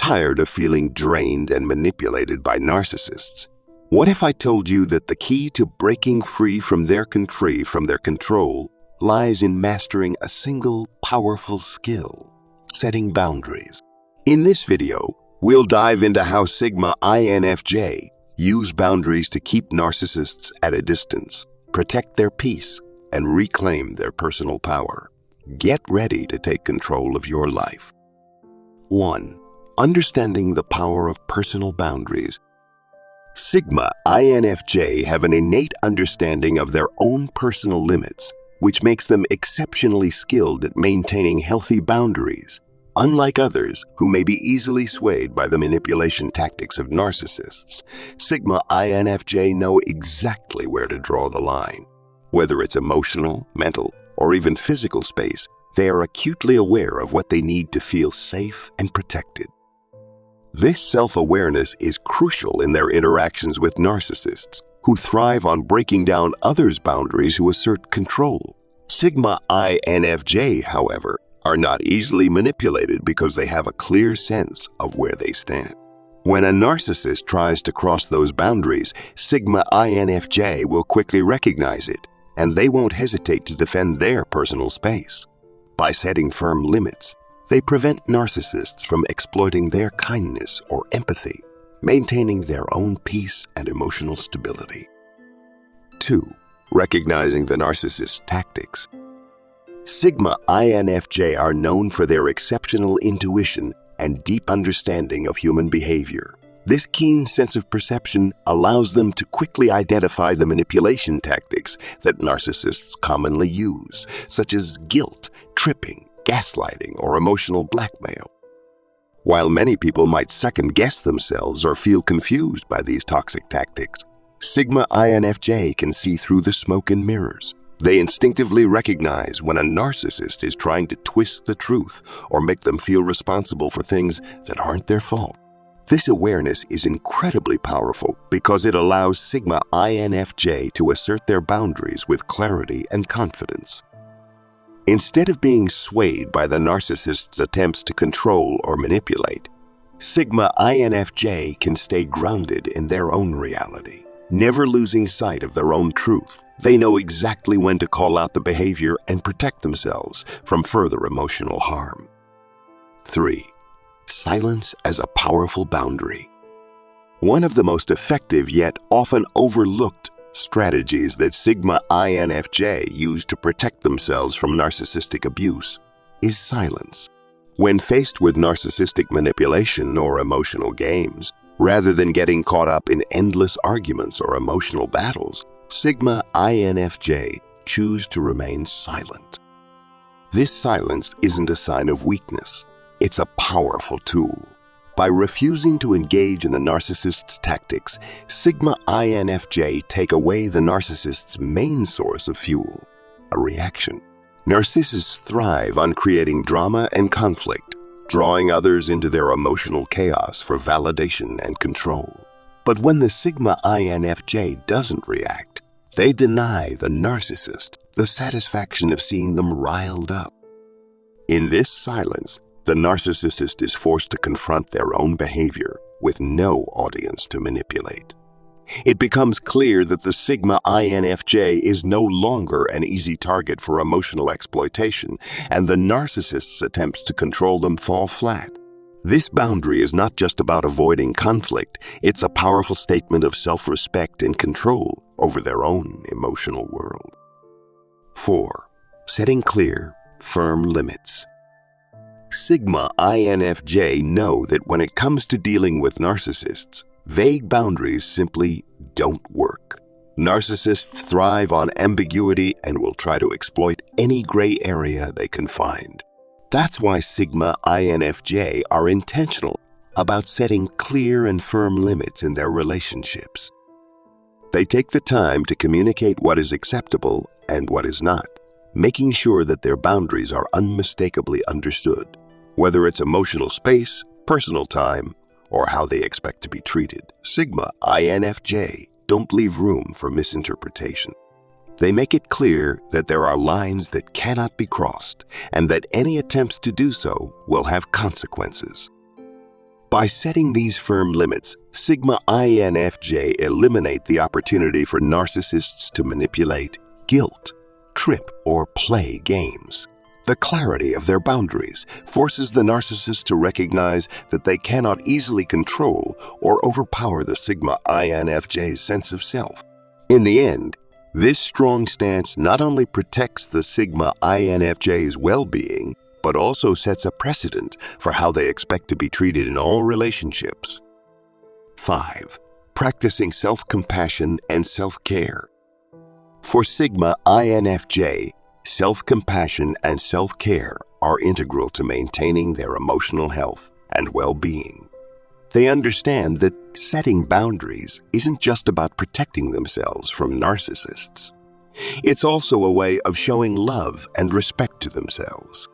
tired of feeling drained and manipulated by narcissists? What if I told you that the key to breaking free from their control lies in mastering a single powerful skill: setting boundaries? In this video, we'll dive into how Sigma INFJ use boundaries to keep narcissists at a distance, protect their peace, and reclaim their personal power. Get ready to take control of your life. 1. Understanding the power of personal boundaries. Sigma INFJ have an innate understanding of their own personal limits, which makes them exceptionally skilled at maintaining healthy boundaries. Unlike others who may be easily swayed by the manipulation tactics of narcissists, Sigma INFJ know exactly where to draw the line. Whether it's emotional, mental, or even physical space, they are acutely aware of what they need to feel safe and protected. This self-awareness is crucial in their interactions with narcissists, who thrive on breaking down others' boundaries who assert control. Sigma INFJ, however, are not easily manipulated because they have a clear sense of where they stand. When a narcissist tries to cross those boundaries, Sigma INFJ will quickly recognize it, and they won't hesitate to defend their personal space. By setting firm limits, they prevent narcissists from exploiting their kindness or empathy, maintaining their own peace and emotional stability. 2. Recognizing the narcissist's tactics. Sigma INFJ are known for their exceptional intuition and deep understanding of human behavior. This keen sense of perception allows them to quickly identify the manipulation tactics that narcissists commonly use, such as guilt, tripping, gaslighting, or emotional blackmail. While many people might second-guess themselves or feel confused by these toxic tactics, Sigma INFJ can see through the smoke and mirrors. They instinctively recognize when a narcissist is trying to twist the truth or make them feel responsible for things that aren't their fault. This awareness is incredibly powerful because it allows Sigma INFJ to assert their boundaries with clarity and confidence. Instead of being swayed by the narcissist's attempts to control or manipulate, Sigma INFJ can stay grounded in their own reality. Never losing sight of their own truth, they know exactly when to call out the behavior and protect themselves from further emotional harm. 3. Silence as a powerful boundary. One of the most effective yet often overlooked strategies that Sigma INFJ use to protect themselves from narcissistic abuse is silence. When faced with narcissistic manipulation or emotional games, rather than getting caught up in endless arguments or emotional battles, Sigma INFJ choose to remain silent. This silence isn't a sign of weakness. It's a powerful tool. By refusing to engage in the narcissist's tactics, Sigma INFJ take away the narcissist's main source of fuel, a reaction. Narcissists thrive on creating drama and conflict, drawing others into their emotional chaos for validation and control. But when the Sigma INFJ doesn't react, they deny the narcissist the satisfaction of seeing them riled up. In this silence, the narcissist is forced to confront their own behavior with no audience to manipulate. It becomes clear that the Sigma INFJ is no longer an easy target for emotional exploitation, and the narcissist's attempts to control them fall flat. This boundary is not just about avoiding conflict, it's a powerful statement of self-respect and control over their own emotional world. 4. Setting clear, firm limits. Sigma INFJ know that when it comes to dealing with narcissists, vague boundaries simply don't work. Narcissists thrive on ambiguity and will try to exploit any gray area they can find. That's why Sigma INFJ are intentional about setting clear and firm limits in their relationships. They take the time to communicate what is acceptable and what is not, making sure that their boundaries are unmistakably understood, whether it's emotional space, personal time, or how they expect to be treated. Sigma INFJ don't leave room for misinterpretation. They make it clear that there are lines that cannot be crossed and that any attempts to do so will have consequences. By setting these firm limits, Sigma INFJ eliminate the opportunity for narcissists to manipulate, guilt, trip, or play games. The clarity of their boundaries forces the narcissist to recognize that they cannot easily control or overpower the Sigma INFJ's sense of self. In the end, this strong stance not only protects the Sigma INFJ's well-being, but also sets a precedent for how they expect to be treated in all relationships. 5. Practicing self-compassion and self-care. For Sigma INFJ, self-compassion and self-care are integral to maintaining their emotional health and well-being. They understand that setting boundaries isn't just about protecting themselves from narcissists. It's also a way of showing love and respect to themselves.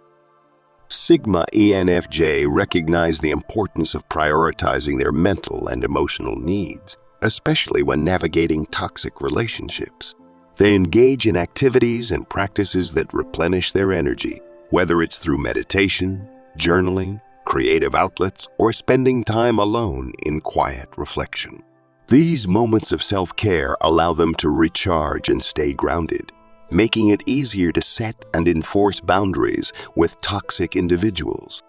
Sigma ENFJ recognize the importance of prioritizing their mental and emotional needs, especially when navigating toxic relationships. They engage in activities and practices that replenish their energy, whether it's through meditation, journaling, creative outlets, or spending time alone in quiet reflection. These moments of self-care allow them to recharge and stay grounded, making it easier to set and enforce boundaries with toxic individuals.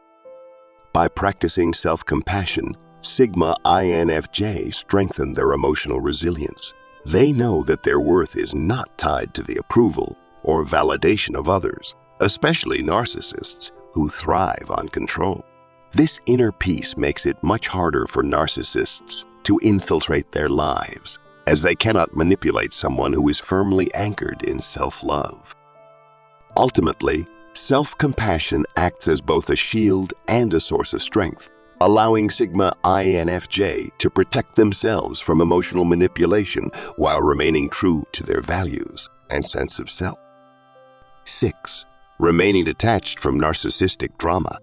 By practicing self-compassion, Sigma INFJ strengthen their emotional resilience. They know that their worth is not tied to the approval or validation of others, especially narcissists who thrive on control. This inner peace makes it much harder for narcissists to infiltrate their lives, as they cannot manipulate someone who is firmly anchored in self-love. Ultimately, self-compassion acts as both a shield and a source of strength, allowing Sigma INFJ to protect themselves from emotional manipulation while remaining true to their values and sense of self. 6. Remaining detached from narcissistic drama.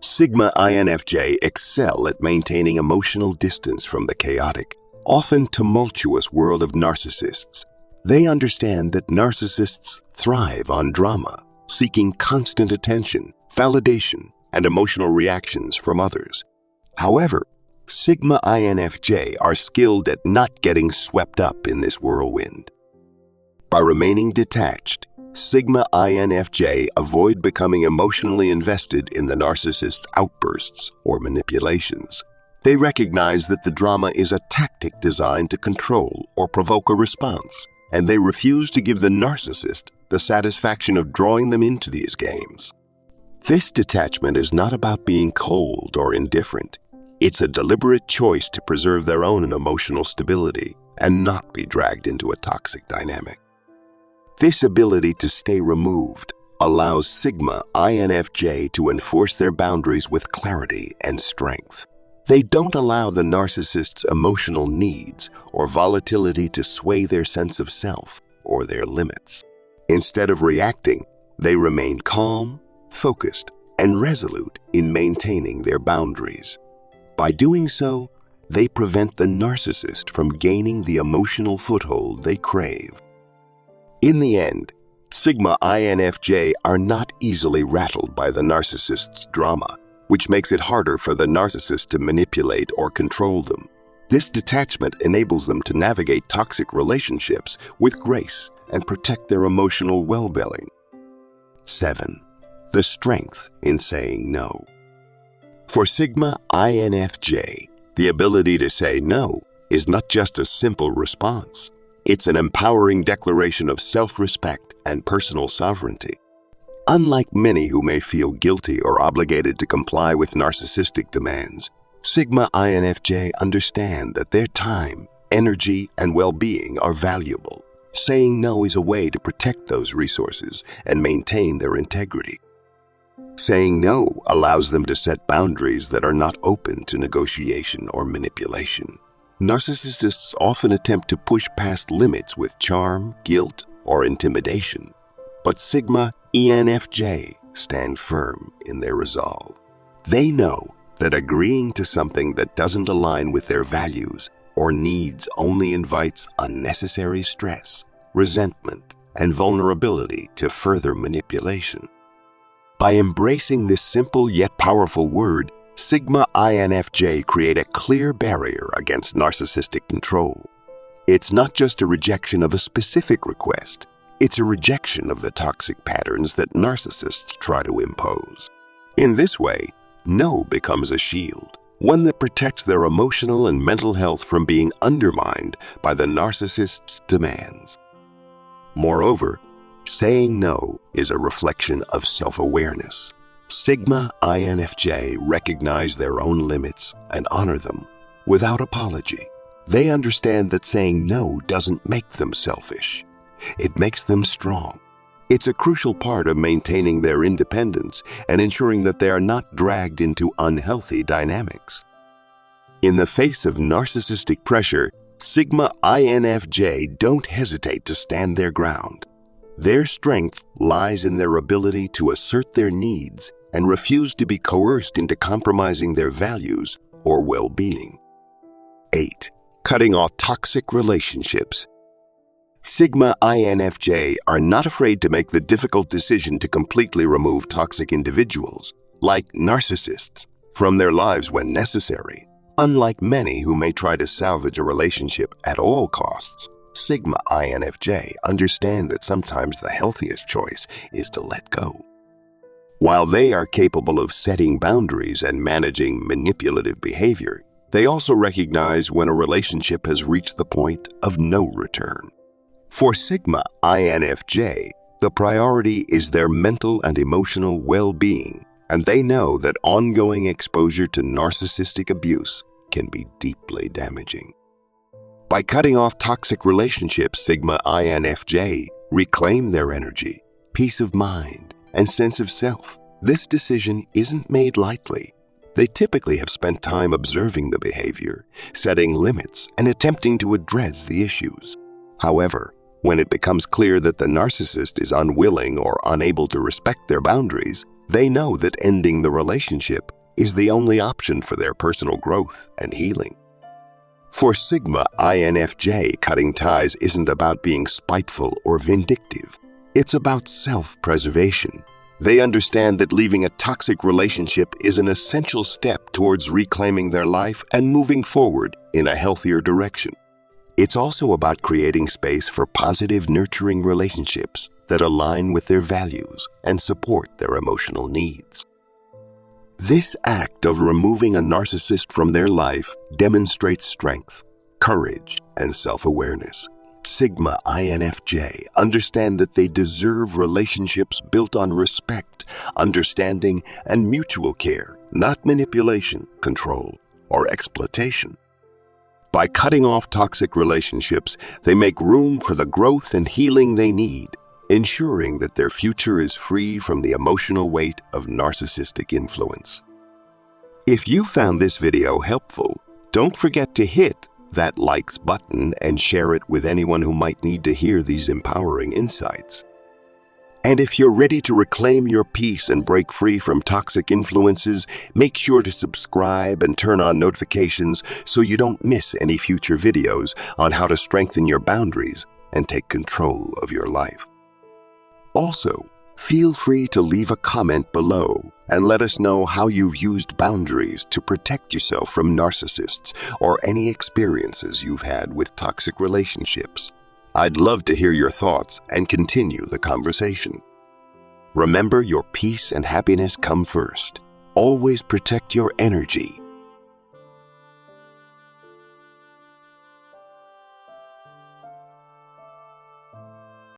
Sigma INFJ excel at maintaining emotional distance from the chaotic, often tumultuous world of narcissists. They understand that narcissists thrive on drama, seeking constant attention, validation, and emotional reactions from others. However, Sigma INFJ are skilled at not getting swept up in this whirlwind. By remaining detached, Sigma INFJ avoid becoming emotionally invested in the narcissist's outbursts or manipulations. They recognize that the drama is a tactic designed to control or provoke a response, and they refuse to give the narcissist the satisfaction of drawing them into these games. This detachment is not about being cold or indifferent. It's a deliberate choice to preserve their own emotional stability and not be dragged into a toxic dynamic. This ability to stay removed allows Sigma INFJ to enforce their boundaries with clarity and strength. They don't allow the narcissist's emotional needs or volatility to sway their sense of self or their limits. Instead of reacting, they remain calm, focused, and resolute in maintaining their boundaries. By doing so, they prevent the narcissist from gaining the emotional foothold they crave. In the end, Sigma INFJ are not easily rattled by the narcissist's drama, which makes it harder for the narcissist to manipulate or control them. This detachment enables them to navigate toxic relationships with grace and protect their emotional well-being. 7. The strength in saying no. For Sigma INFJ, the ability to say no is not just a simple response. It's an empowering declaration of self-respect and personal sovereignty. Unlike many who may feel guilty or obligated to comply with narcissistic demands, Sigma INFJ understand that their time, energy, and well-being are valuable. Saying no is a way to protect those resources and maintain their integrity. Saying no allows them to set boundaries that are not open to negotiation or manipulation. Narcissists often attempt to push past limits with charm, guilt, or intimidation, but Sigma ENFJ stand firm in their resolve. They know that agreeing to something that doesn't align with their values or needs only invites unnecessary stress, resentment, and vulnerability to further manipulation. By embracing this simple yet powerful word, Sigma INFJ create a clear barrier against narcissistic control. It's not just a rejection of a specific request, it's a rejection of the toxic patterns that narcissists try to impose. In this way, no becomes a shield, one that protects their emotional and mental health from being undermined by the narcissist's demands. Moreover, saying no is a reflection of self-awareness. Sigma INFJ recognize their own limits and honor them without apology. They understand that saying no doesn't make them selfish. It makes them strong. It's a crucial part of maintaining their independence and ensuring that they are not dragged into unhealthy dynamics. In the face of narcissistic pressure, Sigma INFJ don't hesitate to stand their ground. Their strength lies in their ability to assert their needs and refuse to be coerced into compromising their values or well-being. 8. Cutting off toxic relationships. Sigma INFJ are not afraid to make the difficult decision to completely remove toxic individuals, like narcissists, from their lives when necessary. Unlike many who may try to salvage a relationship at all costs, Sigma INFJ understand that sometimes the healthiest choice is to let go. While they are capable of setting boundaries and managing manipulative behavior, they also recognize when a relationship has reached the point of no return. For Sigma INFJ, the priority is their mental and emotional well-being, and they know that ongoing exposure to narcissistic abuse can be deeply damaging. By cutting off toxic relationships, Sigma INFJ reclaim their energy, peace of mind, and sense of self. This decision isn't made lightly. They typically have spent time observing the behavior, setting limits, and attempting to address the issues. However, when it becomes clear that the narcissist is unwilling or unable to respect their boundaries, they know that ending the relationship is the only option for their personal growth and healing. For Sigma INFJ, cutting ties isn't about being spiteful or vindictive. It's about self-preservation. They understand that leaving a toxic relationship is an essential step towards reclaiming their life and moving forward in a healthier direction. It's also about creating space for positive, nurturing relationships that align with their values and support their emotional needs. This act of removing a narcissist from their life demonstrates strength, courage, and self-awareness. Sigma INFJ understand that they deserve relationships built on respect, understanding, and mutual care, not manipulation, control, or exploitation. By cutting off toxic relationships, they make room for the growth and healing they need, ensuring that their future is free from the emotional weight of narcissistic influence. If you found this video helpful, don't forget to hit that likes button and share it with anyone who might need to hear these empowering insights. And if you're ready to reclaim your peace and break free from toxic influences, make sure to subscribe and turn on notifications so you don't miss any future videos on how to strengthen your boundaries and take control of your life. Also, feel free to leave a comment below and let us know how you've used boundaries to protect yourself from narcissists or any experiences you've had with toxic relationships. I'd love to hear your thoughts and continue the conversation. Remember, your peace and happiness come first. Always protect your energy